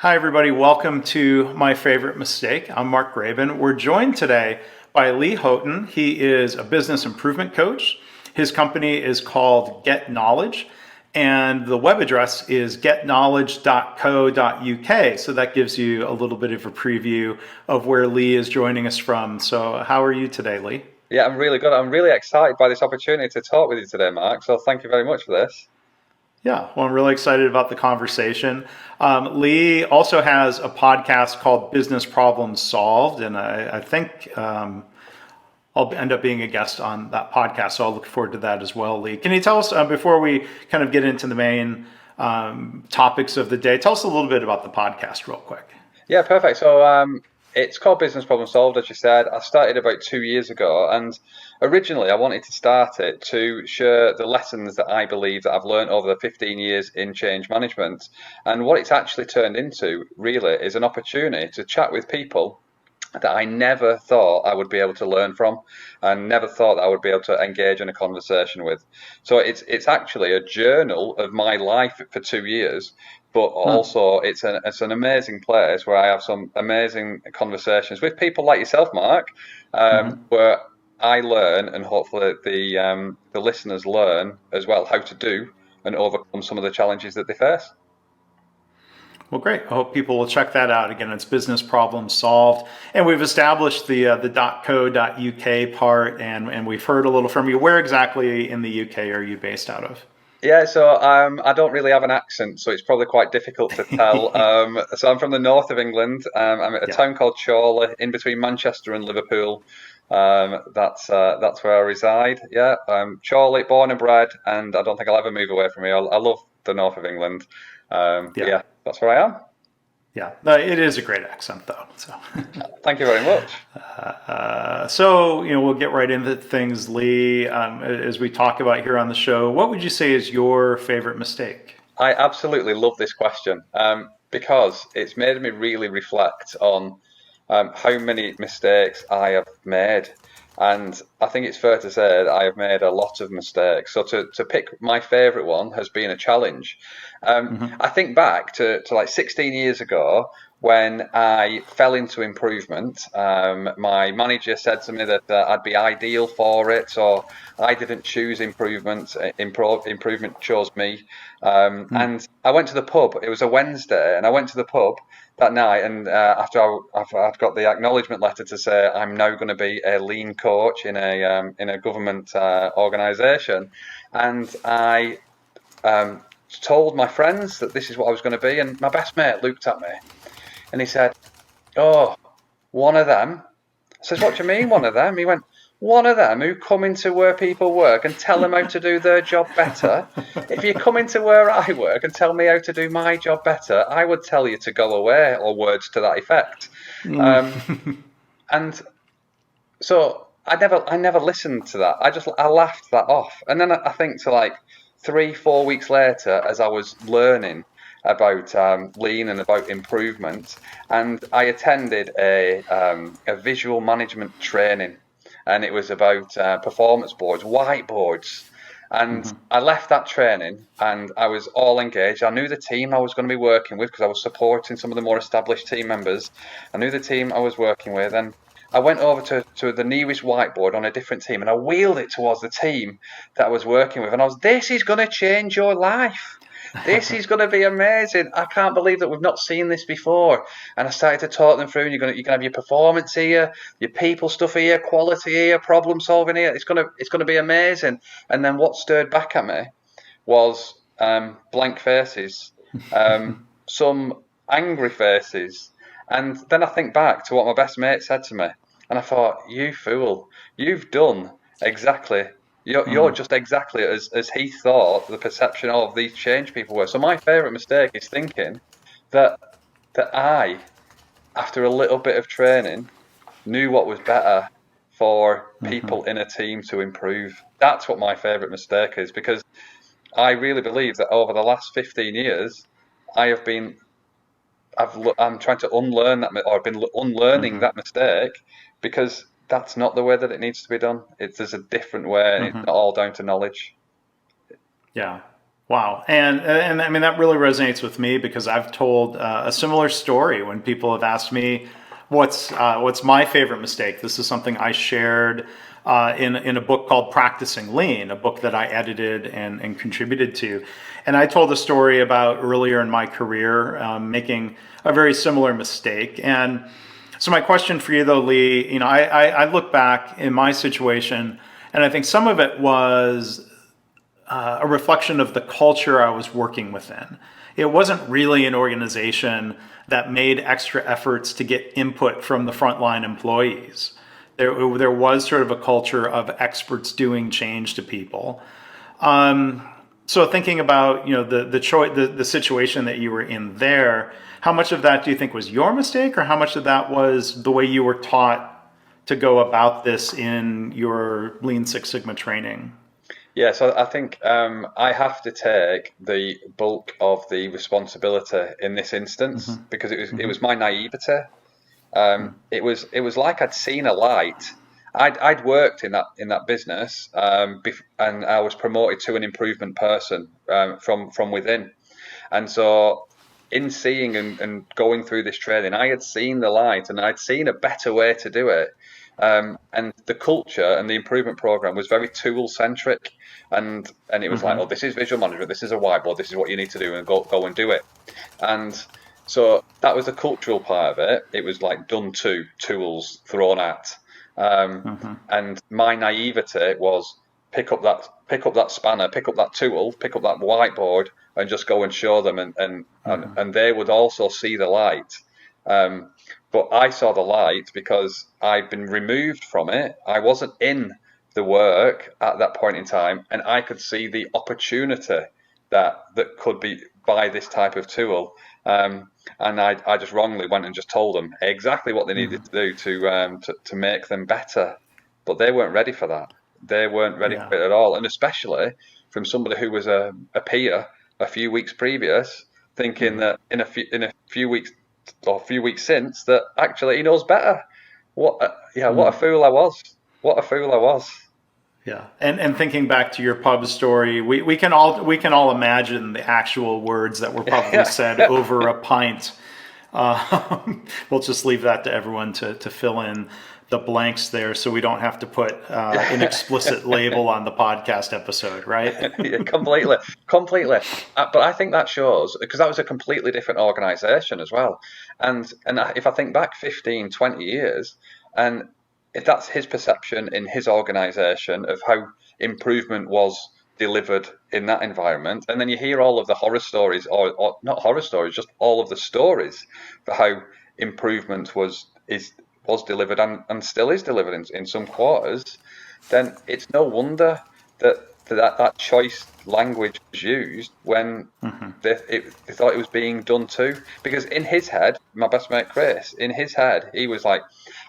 Hi, everybody. Welcome to My Favorite Mistake. I'm Mark Graben. We're joined today by Lee Houghton. He is a business improvement coach. His company is called Get Knowledge, and the web address is getknowledge.co.uk. So that gives you a little bit of a preview of where Lee is joining us from. So, how are you today, Lee? Yeah, I'm really good. I'm really excited by this opportunity to talk with you today, Mark. So thank you very much for this. Yeah, well, I'm really excited about the conversation. Lee also has a podcast called Business Problems Solved, and I think I'll end up being a guest on that podcast, so I'll look forward to that as well. Lee, can you tell us, before we kind of get into the main topics of the day, tell us a little bit about the podcast real quick? Yeah, perfect. So it's called Business Problem Solved, as you said. I started about 2 years ago, and originally I wanted to start it to share the lessons that I believe that I've learned over the 15 years in change management. And what it's actually turned into, really, is an opportunity to chat with people that I never thought I would be able to learn from, and never thought that I would be able to engage in a conversation with. So it's actually a journal of my life for 2 years, but Hmm. also it's an amazing place where I have some amazing conversations with people like yourself, Mark, Hmm. where I learn, and hopefully the listeners learn as well, how to do and overcome some of the challenges that they face. Well, great. I hope people will check that out. Again, it's Business Problems Solved. And we've established the .co.uk part, and we've heard a little from you. Where exactly in the UK are you based out of? Yeah, so I don't really have an accent, so it's probably quite difficult to tell. So I'm from the north of England. I'm at a Yeah. town called Chorley, in between Manchester and Liverpool. That's where I reside. Yeah, I'm Chorley, born and bred, and I don't think I'll ever move away from here. I love the north of England. But Yeah. yeah, that's where I am. Yeah. It is a great accent, though. So. Thank you very much. So, we'll get right into things, Lee. As we talk about here on the show, what would you say is your favorite mistake? I absolutely love this question because it's made me really reflect on how many mistakes I have made. And I think it's fair to say that I have made a lot of mistakes. So to pick my favourite one has been a challenge. Hmm. I think back to like 16 years ago when I fell into improvement. My manager said to me that I'd be ideal for it, so I didn't choose improvement. Improvement chose me. And I went to the pub. It was a Wednesday, and I went to the pub that night. And after I'd got the acknowledgement letter to say I'm now going to be a lean coach in a government organisation, and I told my friends that this is what I was going to be. And my best mate looked at me and he said, "Oh, one of them." I says, "What do you mean, one of them?" He went, "One of them who come into where people work and tell them how to do their job better. If you come into where I work and tell me how to do my job better, I would tell you to go away," or words to that effect. Um, and so I never listened to that. I laughed that off. And then I think to like 3, 4 weeks later, as I was learning about lean and about improvement, and I attended a visual management training, and it was about performance boards, whiteboards. And Hmm. I left that training and I was all engaged. I knew the team I was going to be working with because I was supporting some of the more established team members. I knew the team I was working with, and I went over to the nearest whiteboard on a different team and I wheeled it towards the team that I was working with. And I was, "This is going to change your life. This is going to be amazing. I can't believe that we've not seen this before." And I started to talk them through, and you're going to have your performance here, your people stuff here, quality here, problem solving here. It's going to be amazing. And then what stirred back at me was blank faces, some angry faces. And then I think back to what my best mate said to me, and I thought, "You fool, you've done exactly. You're just exactly as he thought the perception of these change people were." So my favourite mistake is thinking that I, after a little bit of training, knew what was better for Hmm. people in a team to improve. That's what my favourite mistake is, because I really believe that over the last 15 years, I have been I'm trying to unlearn that, or I've been unlearning Hmm. that mistake, because that's not the way that it needs to be done. There's a different way, and it's Hmm. not all down to knowledge. Yeah. Wow. And I mean, that really resonates with me because I've told a similar story when people have asked me what's my favorite mistake. This is something I shared in a book called Practicing Lean, a book that I edited and contributed to. And I told a story about earlier in my career making a very similar mistake. And so my question for you though, Lee, I look back in my situation and I think some of it was a reflection of the culture I was working within. It wasn't really an organization that made extra efforts to get input from the frontline employees. There was sort of a culture of experts doing change to people. So thinking about the situation that you were in there, how much of that do you think was your mistake, or how much of that was the way you were taught to go about this in your Lean Six Sigma training? Yeah, so I think I have to take the bulk of the responsibility in this instance because it was my naivety. It was like I'd seen a light. I'd worked in that business, and I was promoted to an improvement person from within. And so, in seeing and going through this training, I had seen the light and I'd seen a better way to do it. And the culture and the improvement program was very tool centric, and it was like, oh, this is visual management, this is a whiteboard, this is what you need to do, and go and do it. And so that was the cultural part of it. It was like done to, tools thrown at. And my naivety was pick up that spanner, pick up that tool, pick up that whiteboard, and just go and show them, and they would also see the light. But I saw the light because I'd been removed from it. I wasn't in the work at that point in time, and I could see the opportunity that could be by this type of tool. And I just wrongly went and just told them exactly what they needed to do to make them better, but they weren't ready for that. They weren't ready Yeah. for it at all, and especially from somebody who was a peer a few weeks previous, thinking that in a few weeks or a few weeks since that actually he knows better. What a fool I was! What a fool I was! Yeah, and thinking back to your pub story, we can all imagine the actual words that were probably Yeah, said over a pint. We'll just leave that to everyone to fill in the blanks there, so we don't have to put an explicit label on the podcast episode, right? yeah, completely, completely. But I think that shows because that was a completely different organisation as well. And if I think back 15, 20 years, and if that's his perception in his organisation of how improvement was delivered in that environment, and then you hear all of the horror stories, or not horror stories, just all of the stories for how improvement was delivered and still is delivered in some quarters, then it's no wonder that that choice language was used when they thought it was being done too. Because in his head, my best mate Chris, in his head, he was like,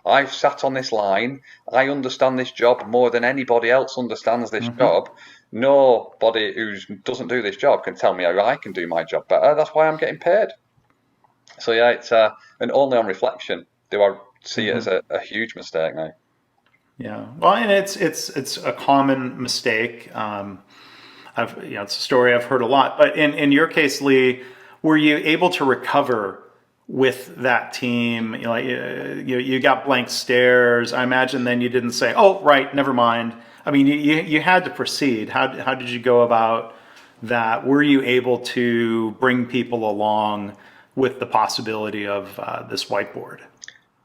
I've sat on this line, I understand this job more than anybody else understands this job. Nobody who doesn't do this job can tell me how I can do my job better. That's why I'm getting paid. So yeah, it's and only on reflection do I see it as a huge mistake now. Yeah. Well, and it's a common mistake. It's a story I've heard a lot. But in your case, Lee, were you able to recover with that team? You got blank stares. I imagine then you didn't say, "Oh, right, never mind." I mean, you had to proceed. How did you go about that? Were you able to bring people along with the possibility of this whiteboard?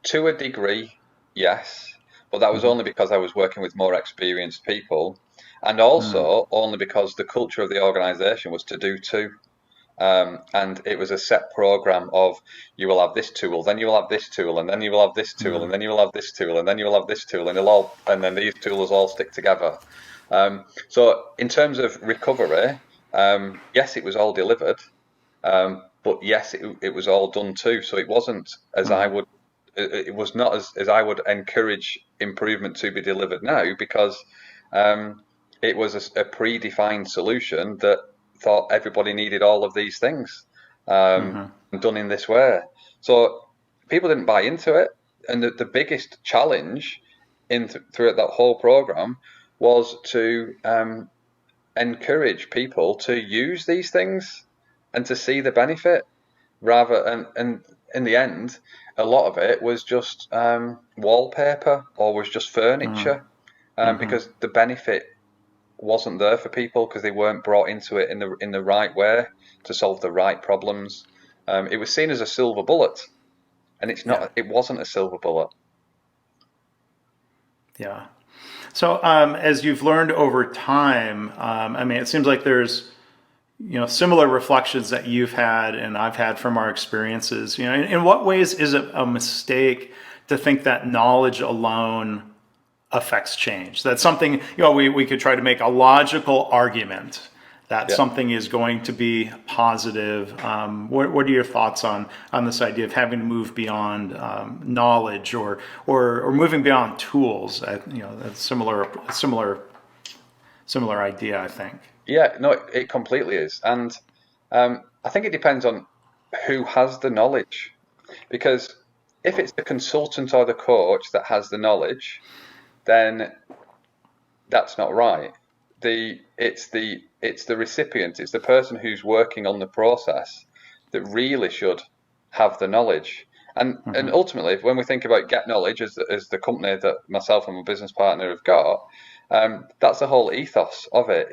To a degree, yes, but that was only because I was working with more experienced people, and also only because the culture of the organisation was to do two. And it was a set program of you will have this tool, then you will have this tool, and then you will have this tool, and then you will have this tool, and then you will have this tool, and then these tools all stick together. So in terms of recovery, yes, it was all delivered, but yes, it was all done too. So it wasn't as I would. It was not as I would encourage improvement to be delivered now because it was a predefined solution that thought everybody needed all of these things done in this way. So people didn't buy into it, and the biggest challenge throughout that whole program was to encourage people to use these things and to see the benefit and in the end, a lot of it was just wallpaper or was just furniture because the benefit wasn't there for people because they weren't brought into it in the right way to solve the right problems. It was seen as a silver bullet, and it's not. It wasn't a silver bullet. Yeah. So as you've learned over time, I mean, it seems like there's similar reflections that you've had and I've had from our experiences. In what ways is it a mistake to think that knowledge alone affects change? That's something, we could try to make a logical argument that Yeah. something is going to be positive. What are your thoughts on this idea of having to move beyond knowledge or moving beyond tools? A similar idea, I think. Yeah, no, it completely is, and I think it depends on who has the knowledge, because if it's the consultant or the coach that has the knowledge, then that's not right. It's the recipient, it's the person who's working on the process that really should have the knowledge. And ultimately, when we think about Get Knowledge as the company that myself and my business partner have got, that's the whole ethos of it.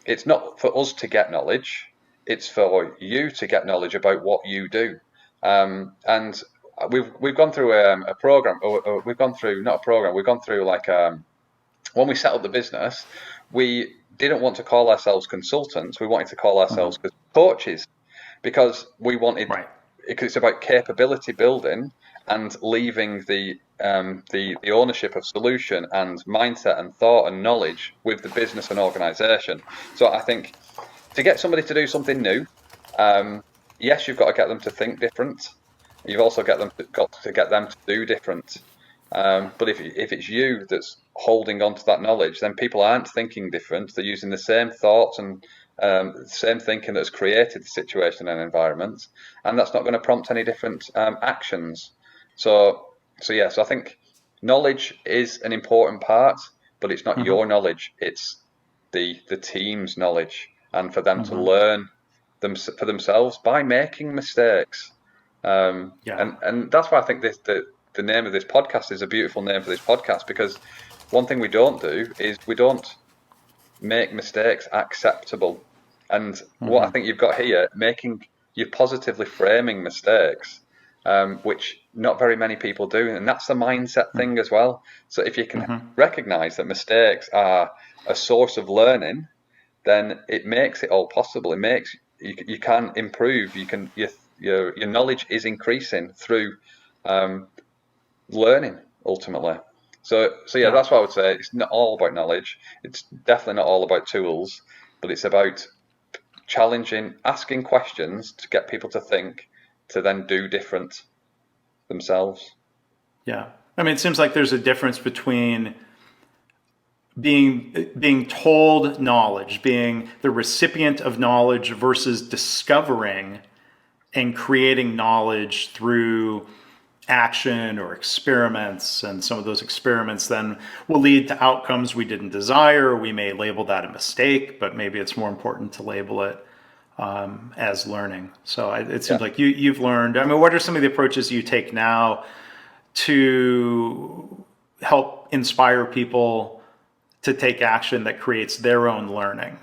It's not for us to get knowledge; it's for you to get knowledge about what you do. And we've gone through a program, or we've gone through not a program. We've gone through like when we set up the business, we didn't want to call ourselves consultants. We wanted to call ourselves coaches because we wanted, Right. because it's about capability building and leaving the ownership of solution and mindset and thought and knowledge with the business and organization. So I think to get somebody to do something new, yes, you've got to get them to think different. You've also got to get them to do different. But if it's you that's holding on to that knowledge, then people aren't thinking different. They're using the same thoughts and same thinking that's created the situation and environment, and that's not going to prompt any different actions. So I think knowledge is an important part, but it's not your knowledge. It's the team's knowledge, and for them to learn them for themselves by making mistakes. And that's why I think the name of this podcast is a beautiful name for this podcast, because one thing we don't do is we don't make mistakes acceptable. And what I think you've got here, you're positively framing mistakes, which not very many people do. And that's the mindset thing as well. So if you can recognize that mistakes are a source of learning, then it makes it all possible. It makes you can improve. Your knowledge is increasing through learning ultimately. So yeah, that's what I would say. It's not all about knowledge. It's definitely not all about tools, but it's about challenging, asking questions to get people to think, to then do different themselves. Yeah. I mean, it seems like there's a difference between being told knowledge, being the recipient of knowledge versus discovering and creating knowledge through action or experiments. And some of those experiments then will lead to outcomes we didn't desire. We may label that a mistake, but maybe it's more important to label it as learning. So it seems like you've learned. I mean, what are some of the approaches you take now to help inspire people to take action that creates their own learning?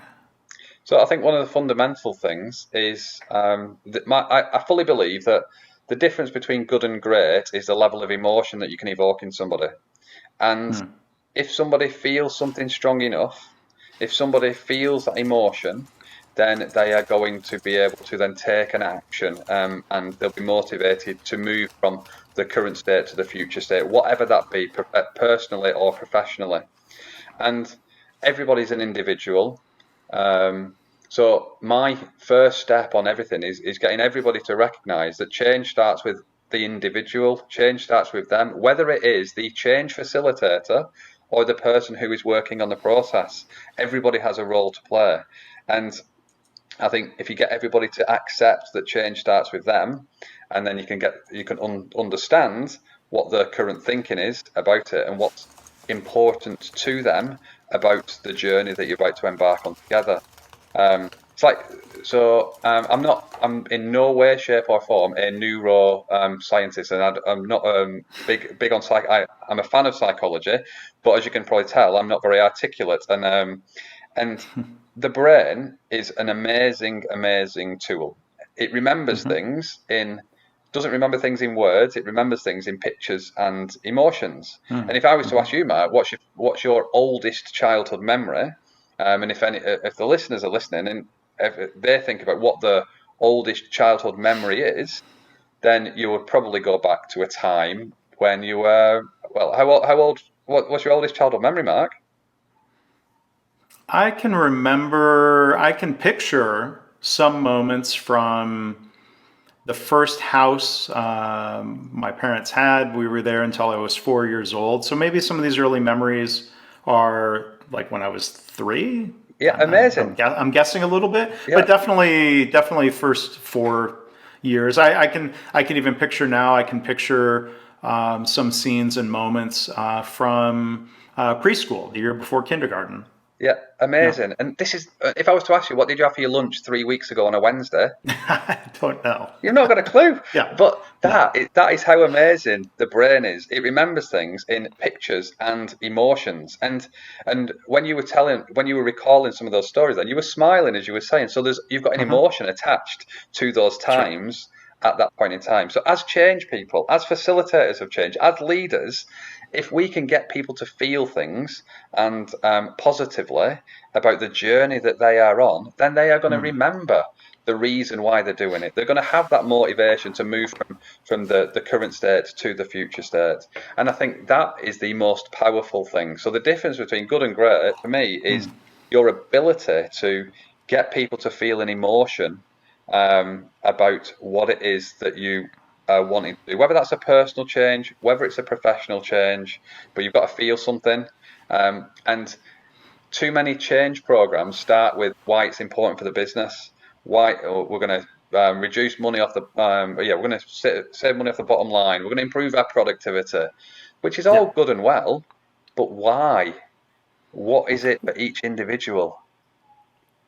So I think one of the fundamental things is that I fully believe that the difference between good and great is the level of emotion that you can evoke in somebody. And if somebody feels something strong enough, if somebody feels that emotion, then they are going to be able to then take an action, and they'll be motivated to move from the current state to the future state, whatever that be, personally or professionally. And everybody's an individual. So my first step on everything is getting everybody to recognize that change starts with the individual. Change starts with them, whether it is the change facilitator or the person who is working on the process. Everybody has a role to play. And I think if you get everybody to accept that change starts with them, and then you can understand what their current thinking is about it and what's important to them, about the journey that you're about to embark on together. It's like, so I'm in no way, shape, or form a neuro scientist, and I'm not big on I'm a fan of psychology, but as you can probably tell, I'm not very articulate. And the brain is an amazing tool. It remembers Hmm. things in doesn't remember things in words. It remembers things in pictures and emotions. And if I was to Hmm. ask you, Mark, what's your oldest childhood memory? And if the listeners are listening and if they think about what the oldest childhood memory is, then you would probably go back to a time when you were well. How old? What's your oldest childhood memory, Mark? I can picture some moments from the first house my parents had. We were there until I was 4 years old. So maybe some of these early memories are like when I was three. Yeah, amazing. I'm guessing a little bit, Yeah, but definitely first 4 years. I can even picture now. I can picture some scenes and moments from preschool, the year before kindergarten. yeah, Yeah, amazing. And this is, if I was to ask you, what did you have for your lunch 3 weeks ago on a Wednesday? I don't know. You've not got a clue. Yeah, But no. that is how amazing the brain is. It remembers things in pictures and emotions. And when you were recalling some of those stories, then you were smiling as you were saying. So you've got an Hmm. emotion attached to those That's right. times at that point in time. So as change people, as facilitators of change, as leaders, if we can get people to feel things and positively about the journey that they are on, then they are going to remember the reason why they're doing it. They're going to have that motivation to move from the current state to the future state. And I think that is the most powerful thing. So the difference between good and great for me is your ability to get people to feel an emotion about what it is that you are wanting to do, whether that's a personal change, whether it's a professional change, but you've got to feel something. And too many change programs start with why it's important for the business, why we're going to reduce money off the we're going to save money off the bottom line, we're going to improve our productivity, which is Yeah. all good and well, but why? What is it for each individual?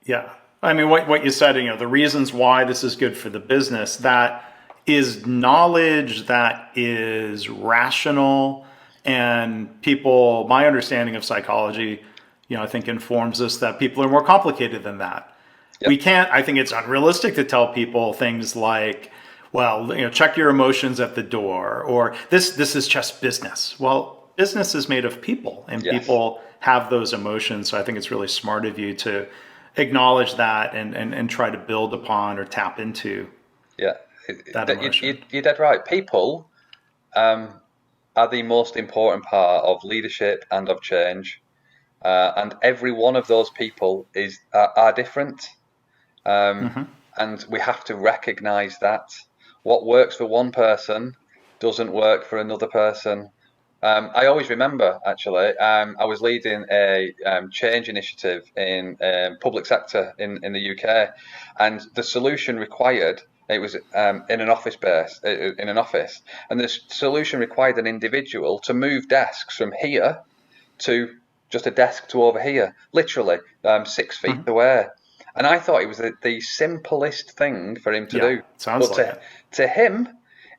Yeah. I mean, what you said, the reasons why this is good for the business, that is knowledge that is rational. And people, my understanding of psychology, I think informs us that people are more complicated than that. Yep. I think it's unrealistic to tell people things like, well, check your emotions at the door, or this is just business. Well, business is made of people, and Yes. people have those emotions. So I think it's really smart of you to acknowledge that and try to build upon or tap into Yeah. that emotion. You're dead right. People um, are the most important part of leadership and of change, and every one of those people are different. And we have to recognize that what works for one person doesn't work for another person. I always remember, actually, I was leading a change initiative in public sector in the UK, and the solution required it was in an office base in an office, and the solution required an individual to move desks from here to just a desk to over here, literally 6 feet Mhm. away. And I thought it was the simplest thing for him to Yeah, do. sounds But like it. to him,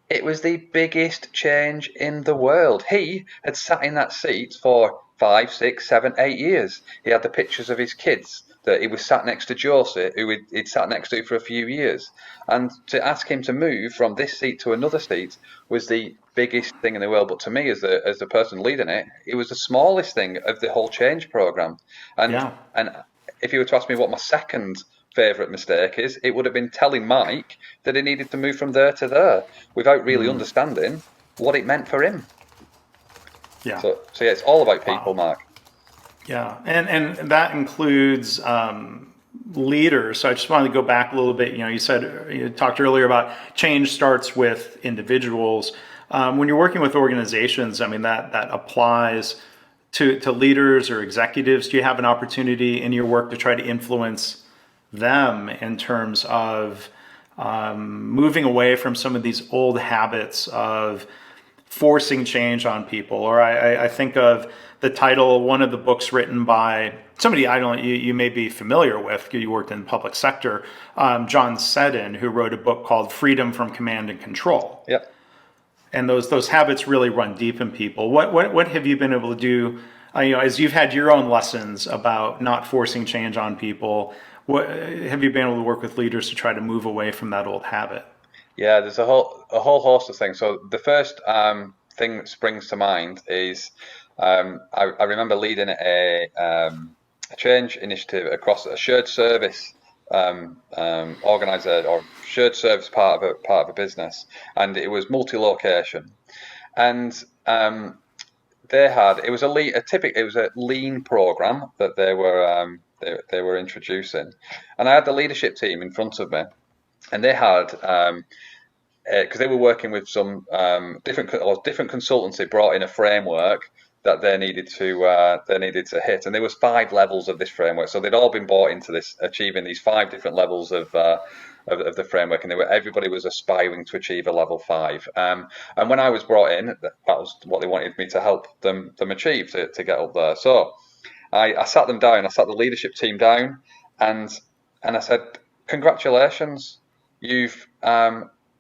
it was the biggest change in the world. He had sat in that seat for 5, 6, 7, 8 years. He had the pictures of his kids that he was sat next to Josie, who he'd sat next to for a few years. And to ask him to move from this seat to another seat was the biggest thing in the world. But to me, as the person leading it, it was the smallest thing of the whole change program. And Yeah. and if you were to ask me what my second favourite mistake is, it would have been telling Mike that he needed to move from there to there without really understanding what it meant for him. Yeah. So yeah, it's all about people, Wow. Mark. Yeah, and that includes leaders. So I just wanted to go back a little bit. You talked earlier about change starts with individuals. When you're working with organizations, I mean that applies to leaders or executives. Do you have an opportunity in your work to try to influence them in terms of moving away from some of these old habits of forcing change on people? Or I think of the title, one of the books written by somebody I don't you may be familiar with. You worked in the public sector, John Seddon, who wrote a book called Freedom from Command and Control. Yeah. And those habits really run deep in people. What have you been able to do? As you've had your own lessons about not forcing change on people, what have you been able to work with leaders to try to move away from that old habit? Yeah, there's a whole host of things. So the first thing that springs to mind is I remember leading a change initiative across a shared service organizer or shared service part of a business, and it was multi-location, and it was it was a lean program that they were introducing, and I had the leadership team in front of me, and they had because they were working with some different consultancy brought in a framework that they needed to hit, and there was 5 levels of this framework. So they'd all been bought into this, achieving these 5 different levels of the framework, and everybody was aspiring to achieve a level 5. And when I was brought in, that was what they wanted me to help them achieve to get up there. So I sat them down. I sat the leadership team down, and I said, "Congratulations, you've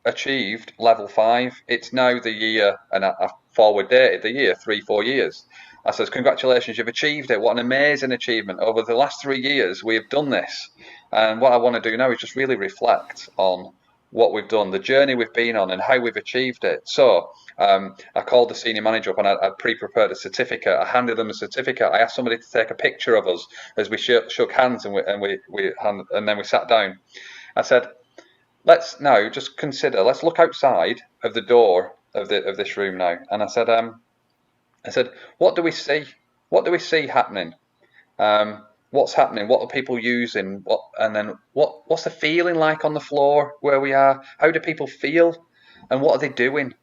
achieved level 5. It's now the year," and I forward dated the year 3-4 years. I says, "Congratulations, you've achieved it. What an amazing achievement. Over the last 3 years, we have done this. And what I want to do now is just really reflect on what we've done, the journey we've been on, and how we've achieved it." So I called the senior manager up, and I'd pre-prepared a certificate. I handed them a certificate. I asked somebody to take a picture of us as we shook hands, and then we sat down. I said, "Let's now just consider. Let's look outside of the door of this room now." And I said, "What do we see? What do we see happening? What's happening? What are people using? What's the feeling like on the floor where we are? How do people feel? And what are they doing?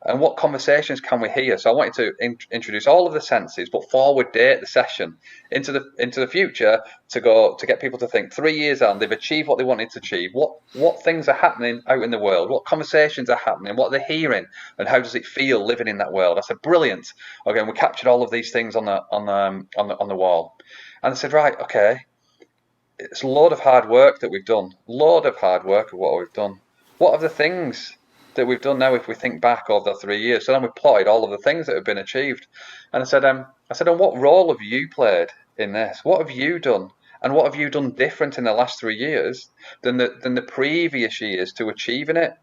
And what conversations can we hear?" So I wanted to introduce all of the senses, but forward date the session into the future to get people to think 3 years on, they've achieved what they wanted to achieve. What things are happening out in the world? What conversations are happening? What they're hearing? And how does it feel living in that world? I said, "Brilliant." Okay, and we captured all of these things on the wall. And I said, "Right, okay, it's a load of hard work that we've done. Load of hard work of what we've done. What are the things that we've done now if we think back over the 3 years?" So then we plotted all of the things that have been achieved. And I said, "And what role have you played in this? What have you done? And what have you done different in the last 3 years than the previous years to achieving it?"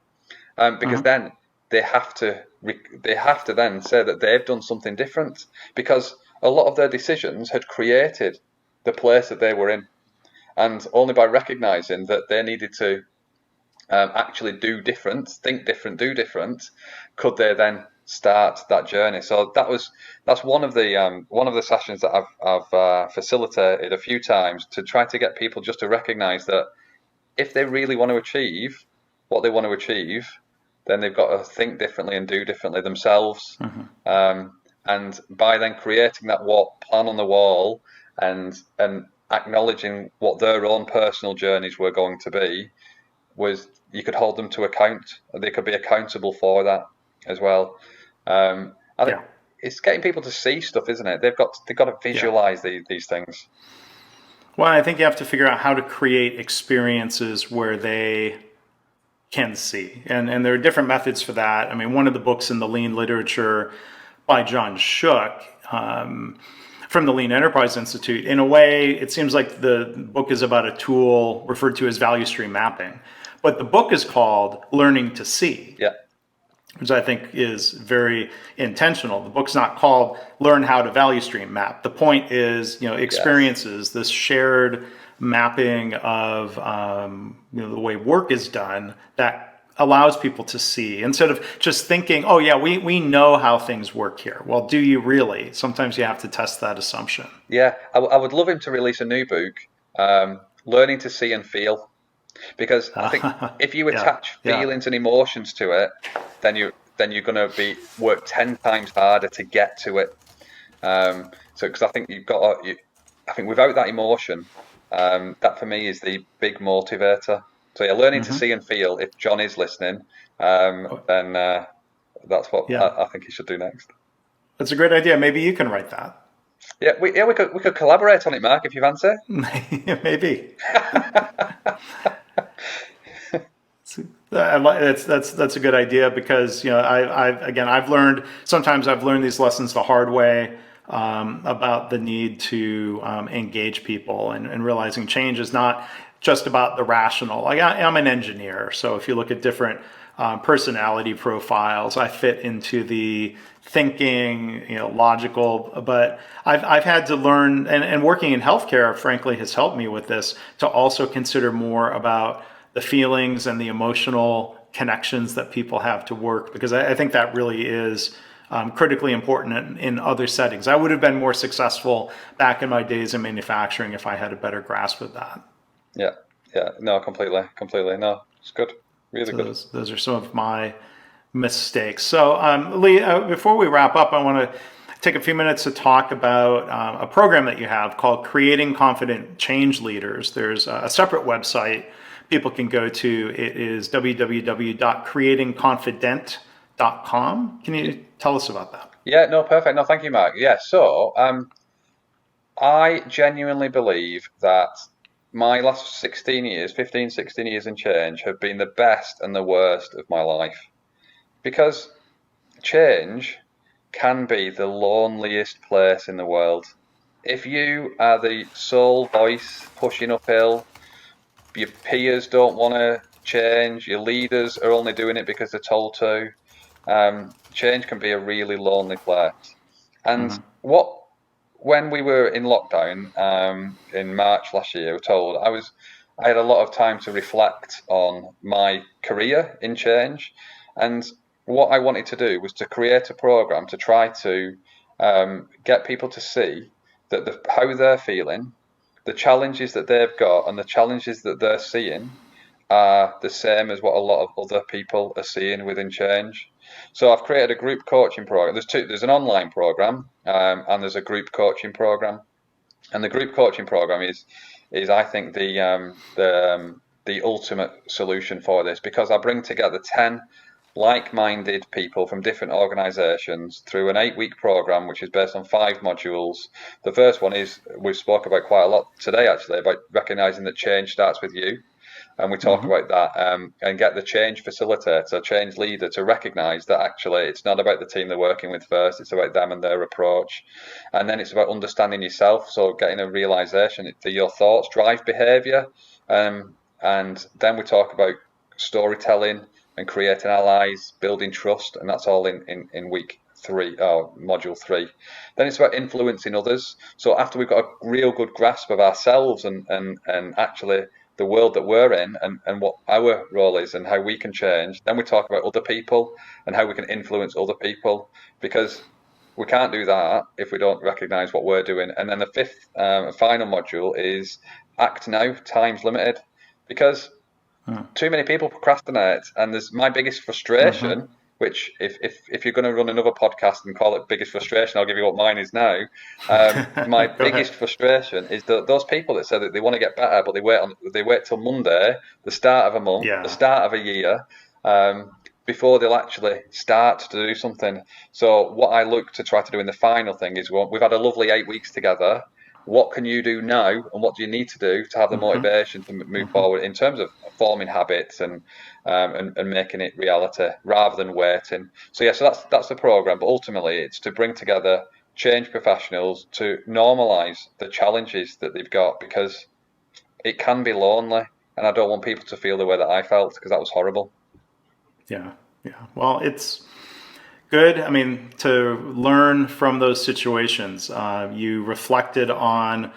Because then they have to then say that they've done something different, because a lot of their decisions had created the place that they were in, and only by recognizing that they needed to actually do different, think different, do different, could they then start that journey. So that's one of the sessions that I've facilitated a few times, to try to get people just to recognise that if they really want to achieve what they want to achieve, then they've got to think differently and do differently themselves. And by then creating that plan on the wall, and acknowledging what their own personal journeys were going to be, you could hold them to account. They could be accountable for that as well. I think it's getting people to see stuff, isn't it? They've got to visualize these things. Well, I think you have to figure out how to create experiences where they can see. And there are different methods for that. I mean, one of the books in the lean literature by John Shook, from the Lean Enterprise Institute, in a way, it seems like the book is about a tool referred to as value stream mapping. But the book is called Learning to See. Yeah. Which I think is very intentional. The book's not called Learn How to Value Stream Map. The point is, experiences, this shared mapping of the way work is done that allows people to see, instead of just thinking, "Oh yeah, we know how things work here." Well, do you really? Sometimes you have to test that assumption. Yeah, I would love him to release a new book, Learning to See and Feel. Because I think if you attach feelings and emotions to it, then you're going to work 10 times harder to get to it. Because I think I think without that emotion, that for me is the big motivator. So yeah, learning to see and feel. If John is listening, then that's what I think he should do next. That's a great idea. Maybe you can write that. We could collaborate on it, Mark, if you fancy. Maybe. That's a good idea because I've learned sometimes I've learned these lessons the hard way about the need to engage people and realizing change is not just about the rational. Like I'm an engineer, so if you look at different personality profiles, I fit into the thinking, logical. But I've had to learn, and working in healthcare, frankly, has helped me with this to also consider more about the feelings and the emotional connections that people have to work, because I think that really is critically important in other settings. I would have been more successful back in my days in manufacturing if I had a better grasp of that. Yeah, yeah, no, completely. No, it's good, really So good. those are some of my mistakes. So Lee, before we wrap up, I want to take a few minutes to talk about a program that you have called Creating Confident Change Leaders. There's a separate website people can go to. It is www.creatingconfident.com. Can you tell us about that? Yeah, no, perfect. No, thank you, Mark. Yeah, so I genuinely believe that my last 16 years, 15, 16 years and change have been the best and the worst of my life because change can be the loneliest place in the world. If you are the sole voice pushing uphill, your peers don't want to change, your leaders are only doing it because they're told to. Change can be a really lonely place. And Mm-hmm. when we were in lockdown in March last year, we were told I had a lot of time to reflect on my career in change, and what I wanted to do was to create a program to try to get people to see that how they're feeling, the challenges that they've got, and the challenges that they're seeing are the same as what a lot of other people are seeing within change. So I've created a group coaching program. There's an online program and there's a group coaching program. And the group coaching program is I think the ultimate solution for this because I bring together 10 like-minded people from different organizations through an 8-week program which is based on 5 modules. The first one is we've spoke about quite a lot today actually about recognizing that change starts with you, and we talk Mm-hmm. about that and get the change facilitator, change leader to recognize that actually it's not about the team they're working with first, it's about them and their approach. And then it's about understanding yourself, so getting a realization that your thoughts drive behavior. And then we talk about storytelling and creating allies, building trust, and that's all in week 3, module 3. Then it's about influencing others. So after we've got a real good grasp of ourselves and actually the world that we're in and what our role is and how we can change, then we talk about other people and how we can influence other people because we can't do that if we don't recognize what we're doing. And then the fifth final module is act now, time's limited, because too many people procrastinate. And there's my biggest Mm-hmm. frustration, which if you're going to run another podcast and call it biggest frustration, I'll give you what mine is now. My Go biggest ahead. frustration is that those people that say that they want to get better, but they wait till Monday, the start of a month, the Yeah. start of a year, um, before they'll actually start to do something. So what I look to try to do in the final thing is we've had a lovely 8 weeks together. What can you do now, and what do you need to do to have the Mm-hmm. motivation to move Mm-hmm. forward in terms of forming habits and making it reality rather than waiting. So yeah, so that's the program. But ultimately, it's to bring together change professionals to normalise the challenges that they've got because it can be lonely, and I don't want people to feel the way that I felt because that was horrible. Yeah. Yeah. Well, it's good. I mean, to learn from those situations. You reflected on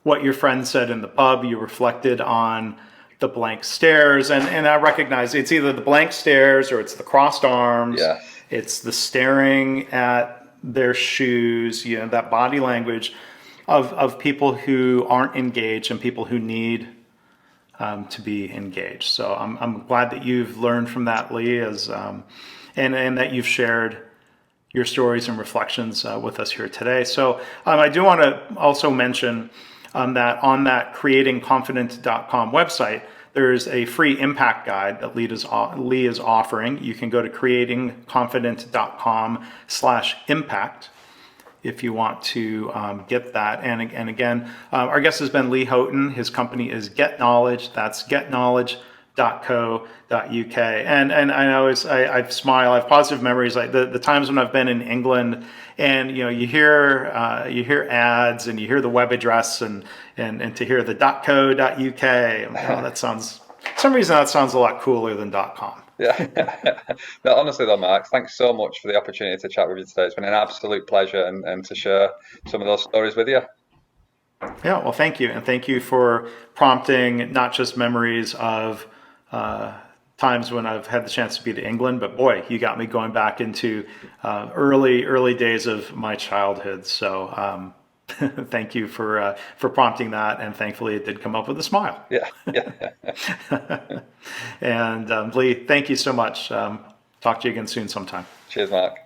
what your friend said in the pub. You reflected on the blank stares, and I recognize it's either the blank stares or it's the crossed arms. Yes. It's the staring at their shoes. That body language of people who aren't engaged and people who need to be engaged. So I'm glad that you've learned from that, Lee, and that you've shared your stories and reflections with us here today. So I do want to also mention that on that creatingconfident.com website, there's a free impact guide that Lee is offering. You can go to creatingconfident.com/impact. if you want to get that. And again, our guest has been Lee Houghton. His company is Get Knowledge. That's getknowledge.co.uk. And I smile. I have positive memories, like the times when I've been in England, and you hear ads and you hear the web address, and to hear the .co.uk. That sounds, for some reason that sounds a lot cooler than .com. Yeah. No, honestly though, Mark, thanks so much for the opportunity to chat with you today. It's been an absolute pleasure, and to share some of those stories with you. Yeah, well, thank you. And thank you for prompting not just memories of times when I've had the chance to be to England, but boy, you got me going back into early days of my childhood. So thank you for prompting that. And thankfully it did come up with a smile. Yeah. And Lee, thank you so much. Talk to you again soon sometime. Cheers, Mark.